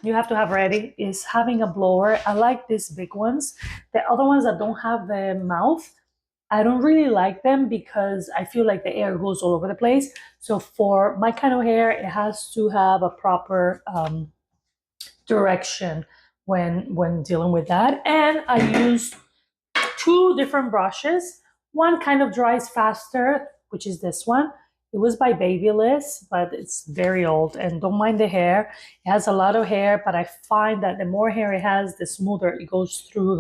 you have to have ready is having a blower. I like these big ones. The other ones that don't have the mouth, I don't really like them because I feel like the air goes all over the place. So for my kind of hair, it has to have a proper direction when dealing with that. And I use two different brushes. One kind of dries faster, which is this one. It was by Babyliss, but it's very old, and don't mind the hair. It has a lot of hair, but I find that the more hair it has, the smoother it goes through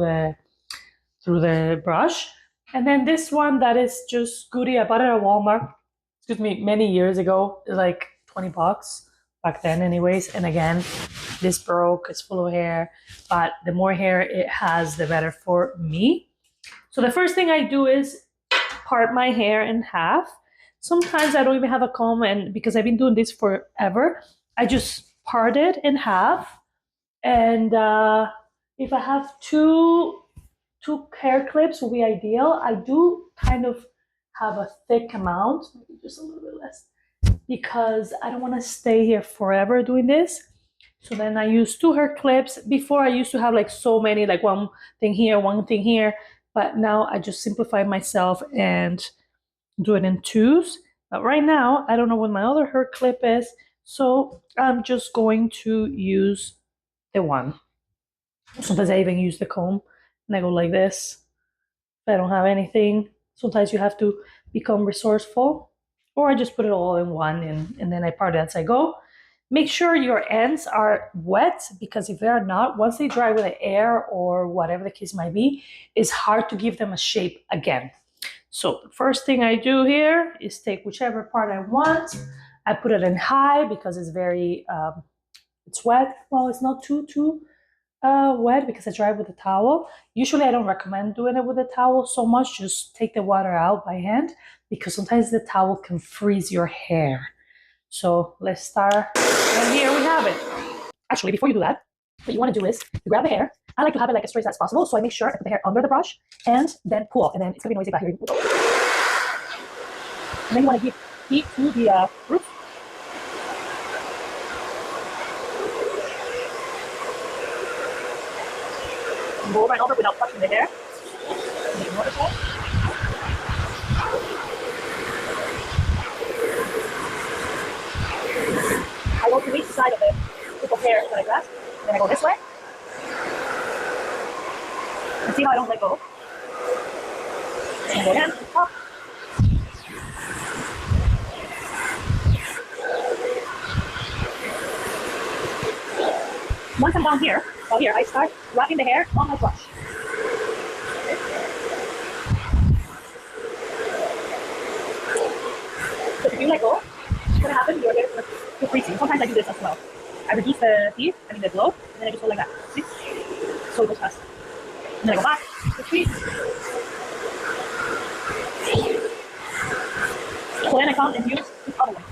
the brush. And then this one that is just goodie. I bought it at Walmart, excuse me, many years ago, like 20 bucks back then anyways. And again, this broke, it's full of hair, but the more hair it has, the better for me. So the first thing I do is part my hair in half. Sometimes I don't even have a comb, and because I've been doing this forever, I just part it in half. And if I have two hair clips will be ideal. I do kind of have a thick amount, maybe just a little bit less, because I don't want to stay here forever doing this. So then I use two hair clips. Before I used to have like so many, like one thing here, one thing here, but now I just simplify myself and do it in twos. But right now, I don't know what my other hair clip is, so I'm just going to use the one. Sometimes I even use the comb and I go like this. If I don't have anything, sometimes you have to become resourceful, or I just put it all in one and then I part it as I go. Make sure your ends are wet, because if they're not, once they dry with the air or whatever the case might be, it's hard to give them a shape again. So the first thing I do here is take whichever part I want. I put it in high because it's very, it's wet. Well, it's not too wet because I dry it with a towel. Usually I don't recommend doing it with a towel so much. Just take the water out by hand, because sometimes the towel can freeze your hair. So let's start. And here we have it. Actually, before you do that, what you want to do is you grab the hair. I like to have it like as straight as possible, so I make sure I put the hair under the brush and then pull. And then it's gonna be noisy back here. And then you want to give heat to the roots. Go over and over without touching the hair. I go to each side of the tip of hair that I grab, and then I go this way. And see how I don't let go. And go down, up. Once I'm down here, I start wrapping the hair on my brush. So if you let go, what's going to happen? Your hair is going to freezing. Sometimes I do this as well. I reduce the heat, the glow, and then I just go like that. See? So it goes fast. And then I go back to freeze. So then I come and use this other one.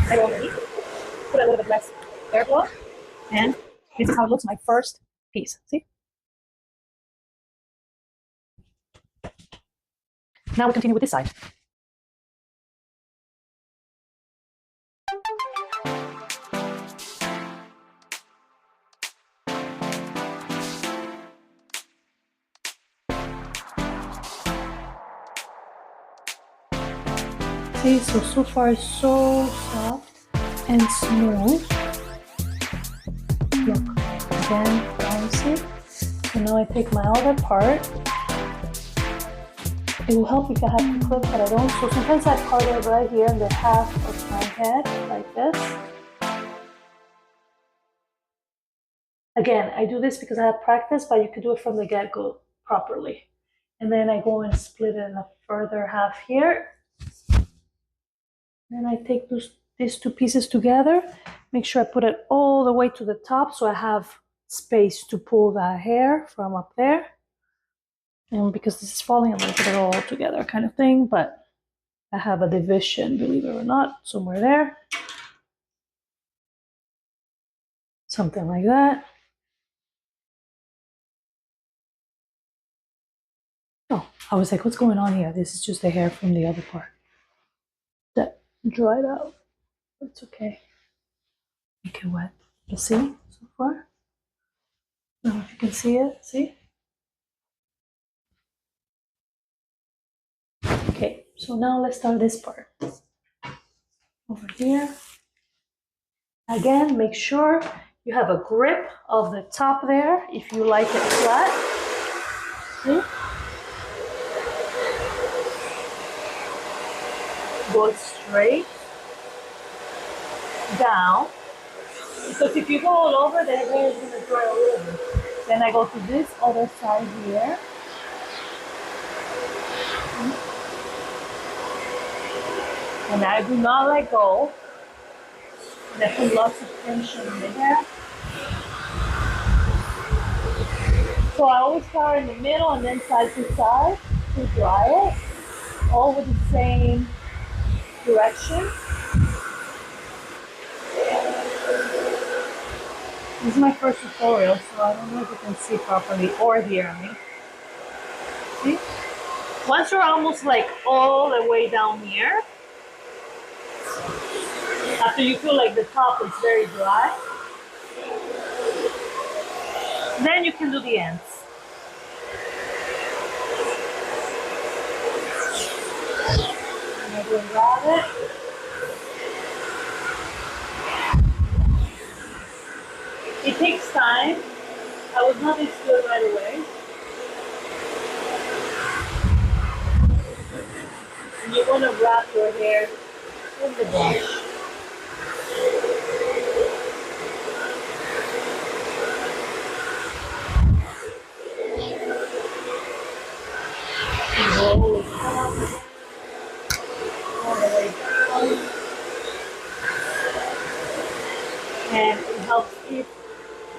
I go underneath, put a little bit less hair flow, and this is how it looks, my first piece. See? Now we continue with this side. See, so far it's so soft and smooth. Look, again, bouncy. So now I take my other part. It will help if I have to clip, but I don't. So sometimes I part it right here in the half of my head, like this. Again, I do this because I have practice, but you could do it from the get-go properly. And then I go and split it in a further half here. Then I take these two pieces together, make sure I put it all the way to the top so I have space to pull that hair from up there. And because this is falling, I'm going to put it all together kind of thing, but I have a division, believe it or not, somewhere there. Something like that. I was like, what's going on here? This is just the hair from the other part that dried out. It's okay. Make it wet. You see so far? I don't know if you can see it. See? Okay, so now let's start this part. Over here. Again, make sure you have a grip of the top there if you like it flat. See? Go straight down. Because if you go all over, the hair is going to dry all over. Then I go to this other side here. And I do not let go. And I put lots of tension in the hair. So I always start in the middle and then side to side to dry it. All with the same direction. This is my first tutorial, so I don't know if you can see properly or hear me. See? Once you're almost like all the way down here, after you feel like the top is very dry, then you can do the ends. And I will grab it. It takes time. I was not this good right away. And you want to wrap your hair in the brush. Roll it up, all the way down. And it helps if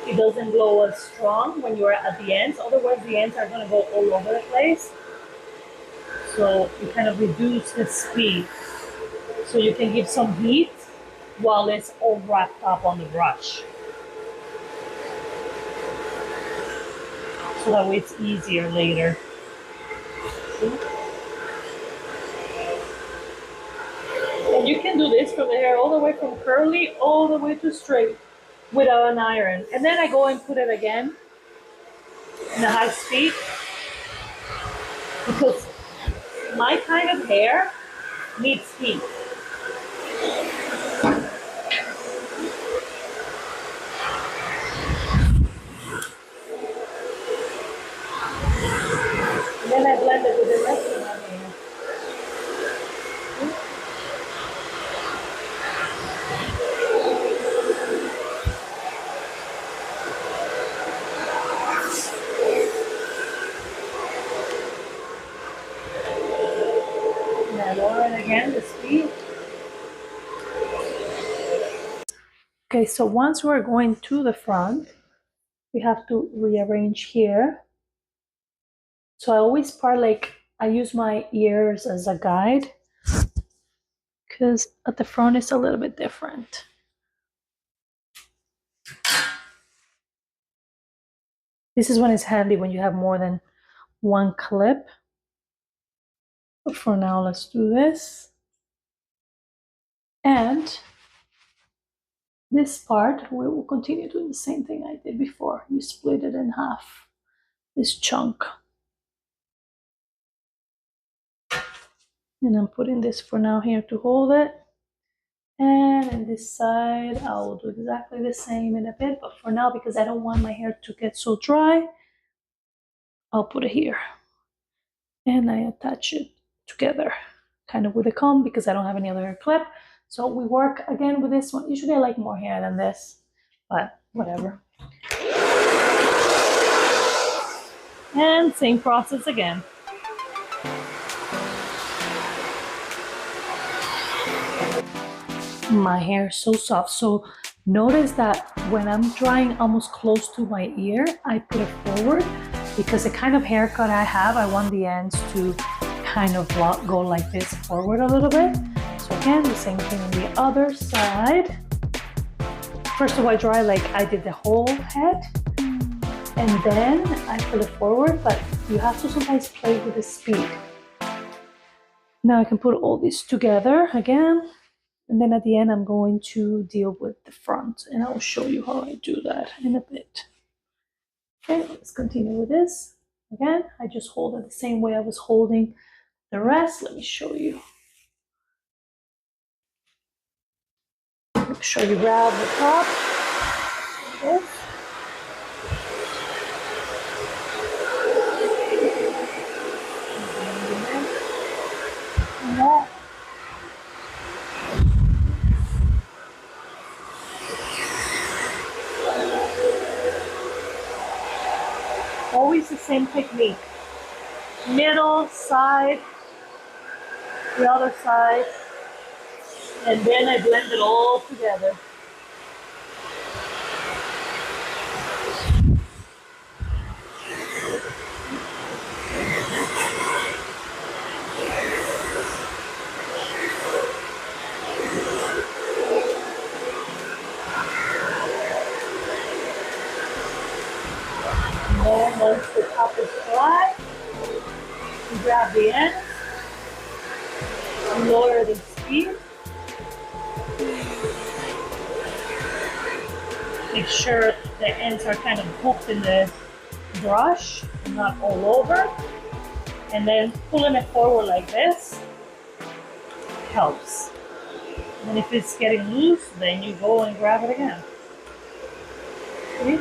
it doesn't blow as strong when you're at the ends. Otherwise, the ends are going to go all over the place. So you kind of reduce the speed. So you can give some heat while it's all wrapped up on the brush. So that way it's easier later. See? And you can do this from the hair all the way from curly all the way to straight without an iron. And then I go and put it again in a high speed because my kind of hair needs heat. And then I blend it with the rest of my hair. And I lower it again, the speed. Okay, so once we're going to the front, we have to rearrange here. So I always part like, I use my ears as a guide because at the front it's a little bit different. This is when it's handy when you have more than one clip. But for now, let's do this. And this part, we will continue doing the same thing I did before. You split it in half, this chunk. And I'm putting this for now here to hold it. And on this side, I will do exactly the same in a bit. But for now, because I don't want my hair to get so dry, I'll put it here. And I attach it together, kind of with a comb because I don't have any other hair clip. So we work again with this one. Usually I like more hair than this, but whatever. And same process again. My hair is so soft. So notice that when I'm drying almost close to my ear, I put it forward because the kind of haircut I have, I want the ends to kind of go like this forward a little bit. So again, the same thing on the other side. First of all, I dry like I did the whole head, and then I put it forward, but You have to sometimes play with the speed. Now I can put all this together again, and then at the end I'm going to deal with the front, and I'll show you how I do that in a bit. Okay, let's continue with this. Again, I just hold it the same way I was holding the rest. Let me show you. Make sure you grab the top. Like this. And that. Always the same technique. Middle, side, the other side, and then I blend it all together. And then once the top is dry, you grab the end, lower the speed. Make sure the ends are kind of hooked in the brush and not all over. And then pulling it forward like this helps. And if it's getting loose, then you go and grab it again. See?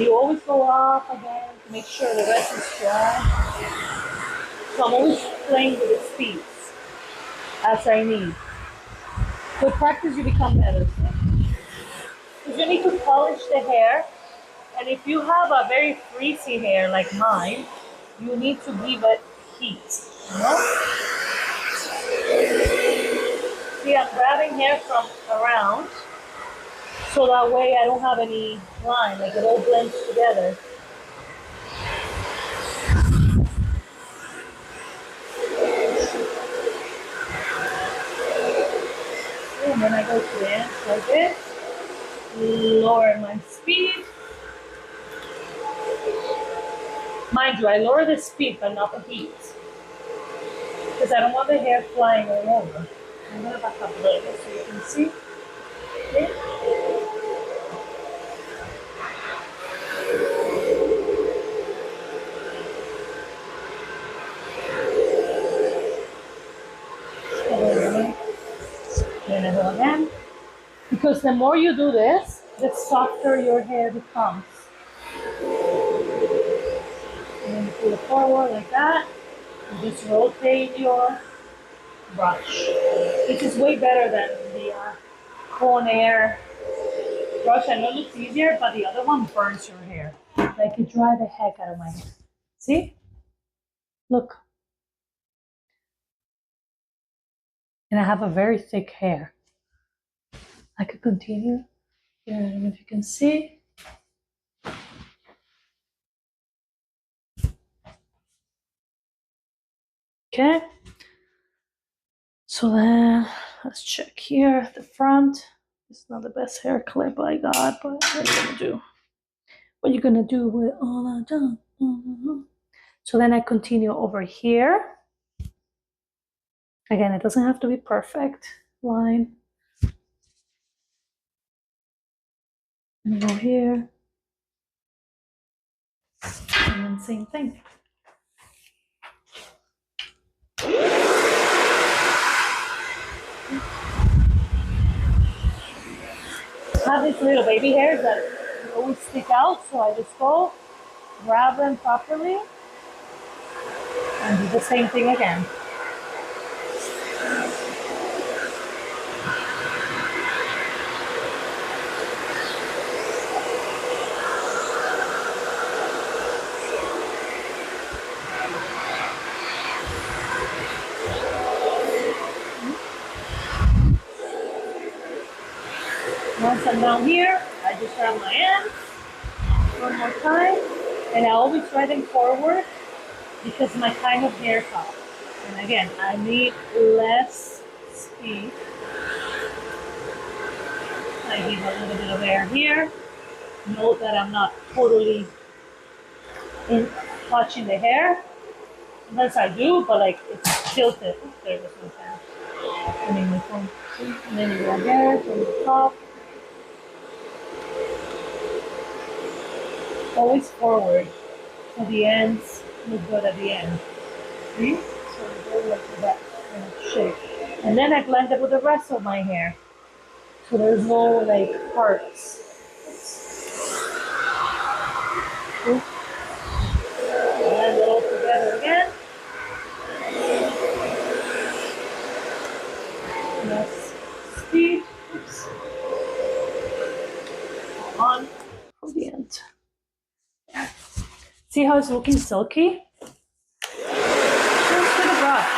You always go up again to make sure the rest is dry. So I'm always playing with the speeds as I need. With practice, you become better. Because you need to polish the hair, and if you have a very frizzy hair like mine, you need to give it heat. You know? See, I'm grabbing hair from around, so that way I don't have any line, like it all blends together. And then I go to the end like this, lower my speed. Mind you, I lower the speed but not the heat, because I don't want the hair flying all over. I'm going to back up a little bit so you can see. Okay. Then I go again. Because the more you do this, the softer your hair becomes. And then you pull it forward like that. And just rotate your brush. This is way better than the Conair brush. I know it looks easier, but the other one burns your hair. Like it dries the heck out of my hair. See? Look. And I have a very thick hair. I could continue. Here, I don't know if you can see. Okay. So then let's check here at the front. It's not the best hair clip I got, but what are you gonna do? What are you gonna do with all I done? So then I continue over here. Again, it doesn't have to be perfect line. And go here. And then same thing. I have these little baby hairs that always stick out, so I just go, grab them properly, and do the same thing again. Once I'm down here, I just grab my ends one more time, and I always ride them forward because my kind of hair top. And again, I need less speed. I give a little bit of air here, Note that I'm not totally touching the hair. Sometimes I do, but like it's tilted. Oops, there goes my pen. I mean my phone. And then you go here from the top. Always forward. So the ends look good at the end. See? So it goes like that kind of shape. And then I blend it with the rest of my hair. So there's no like parts. Blend it all together again. Let's speed. Oops. On for the end. See how it's looking silky? Just with a brush.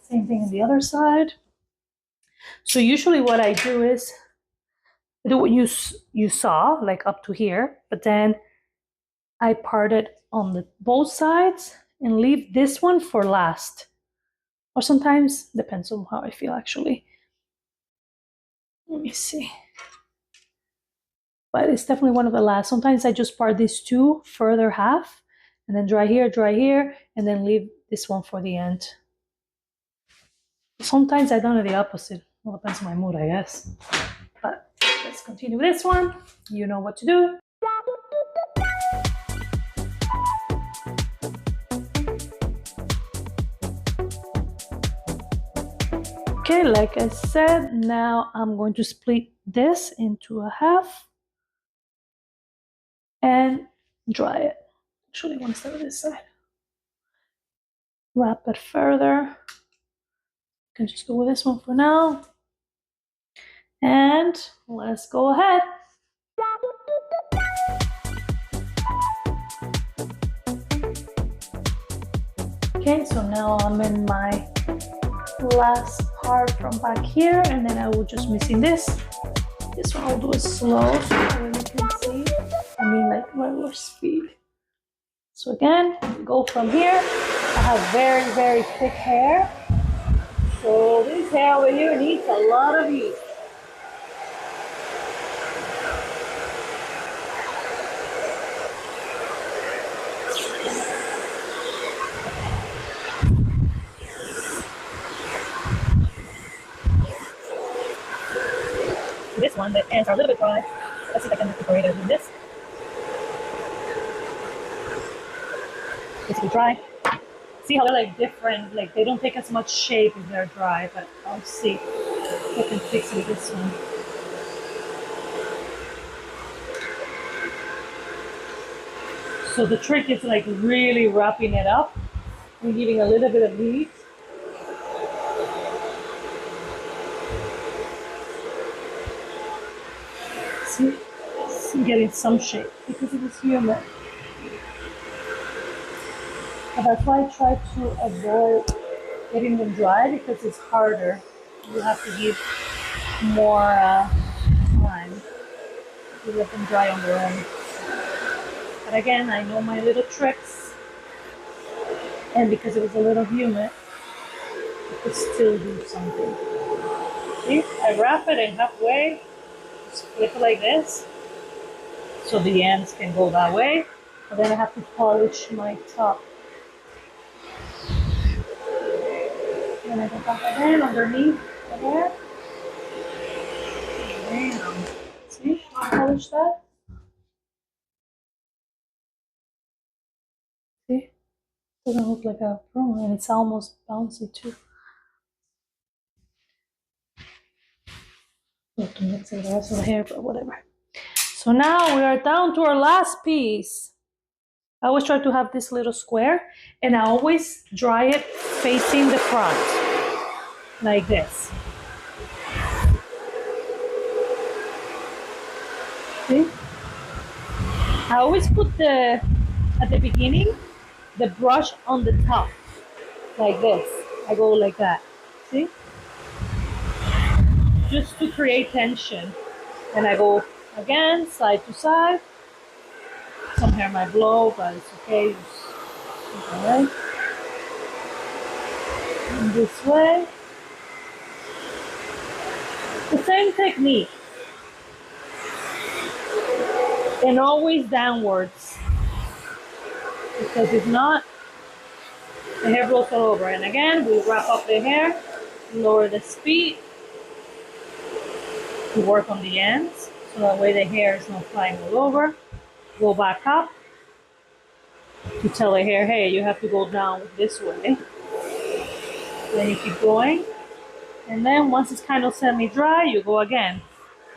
Same thing on the other side. So usually what I do is I do what you saw, like up to here, but then I part it on the both sides and leave this one for last. Or sometimes, depends on how I feel actually. Let me see. But it's definitely one of the last. Sometimes I just part these two further half and then dry here, and then leave this one for the end. Sometimes I don't do the opposite. Well, depends on my mood, I guess. But let's continue with this one. You know what to do. Okay, like I said, now I'm going to split this into a half and dry it. Actually, I want to start with this side. Wrap it further. You can just go with this one for now. And let's go ahead. Okay, so now I'm in my last part from back here, and then I will just missing this. This one I'll do it slow so that you can see. I mean like regular speed. So again, go from here. I have very, very thick hair. So this hair over here needs a lot of use. This one, the ends are a little bit dry. Let's see if I can decorate it with this. It's dry. See how they're like different, like they don't take as much shape if they're dry, but I'll see if I can fix it with this one. So the trick is like really wrapping it up and giving a little bit of heat. See, it's getting some shape because it was humid. But that's why I try to avoid getting them dry because it's harder. You have to give more time to let them dry on their own. But again, I know my little tricks, and because it was a little humid, I could still do something. See, I wrap it in halfway, just flip it like this, so the ends can go that way, but then I have to polish my top. Then I go back again underneath the hair. Bam. See, I polish that. See, doesn't look like a pro, and it's almost bouncy too. Look, to mix it the rest of the hair, but whatever. So now we are down to our last piece. I always try to have this little square, and I always dry it facing the front, like this. See? I always put at the beginning, the brush on the top, like this. I go like that, see? Just to create tension. And I go again, side to side. Some hair might blow, but it's okay. Alright. This way. The same technique. And always downwards. Because if not, the hair blows all over. And again, we wrap up the hair, lower the speed to work on the ends. So that way the hair is not flying all over. Go back up to tell the hair, hey, you have to go down this way. Then you keep going. And then once it's kind of semi-dry, you go again.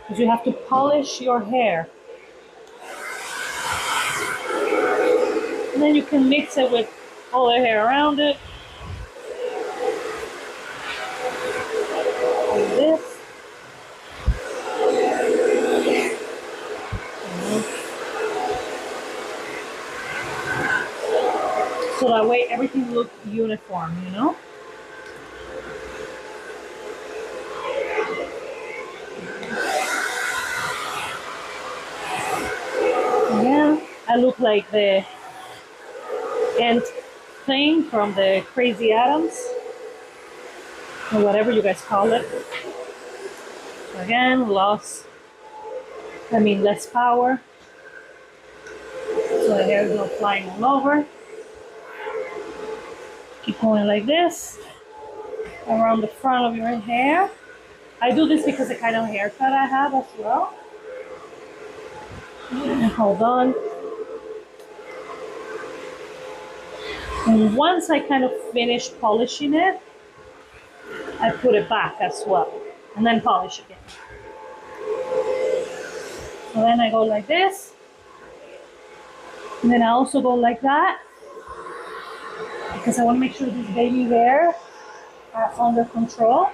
Because you have to polish your hair. And then you can mix it with all the hair around it. Like this. So that way everything looks uniform, you know? Yeah, I look like the ant thing from the Crazy Adams, or whatever you guys call it. So again, less power. So the hair is not flying all over. Keep going like this, around the front of your hair. I do this because the kind of haircut I have as well. And hold on. And once I kind of finish polishing it, I put it back as well, and then polish again. So then I go like this, and then I also go like that, because I want to make sure these baby hair are under control.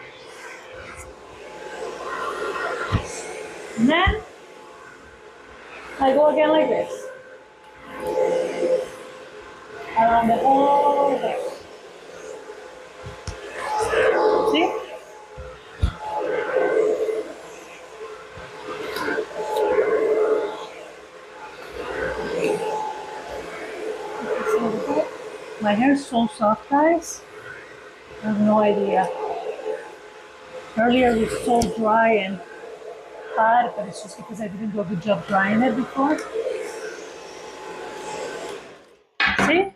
And then I go again like this, around the whole hair. See? My hair is so soft, guys. I have no idea. Earlier it was so dry and hard, but it's just because I didn't do a good job drying it before. See?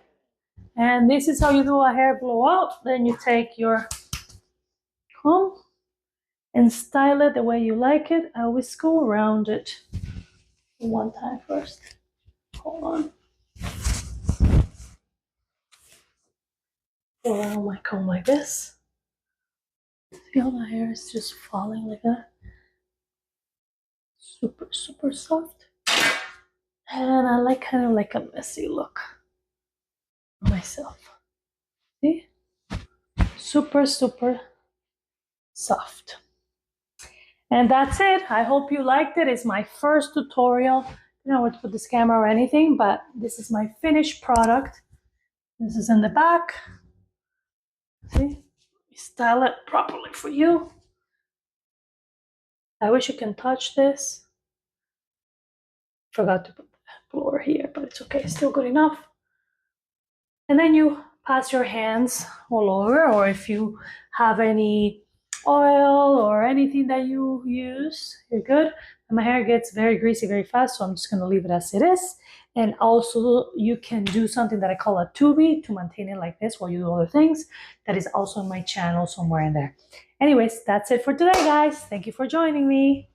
And this is how you do a hair blowout. Then you take your comb and style it the way you like it. I always go around it one time first. Hold on. Go around my comb like this. See how the hair is just falling like that? Super, super soft. And I like kind of like a messy look for myself. See? Super, super soft. And that's it. I hope you liked it. It's my first tutorial. I don't know where to put this camera or anything, but this is my finished product. This is in the back. See? Style it properly for you. I wish you can touch this. Forgot to put the blower here, but it's okay, still good enough. And then you pass your hands all over, or if you have any oil or anything that you use, you're good. And my hair gets very greasy very fast, so I'm just gonna leave it as it is. And also you can do something that I call a tubie to maintain it like this while you do other things. That is also on my channel somewhere in there. Anyways, that's it for today, guys. Thank you for joining me.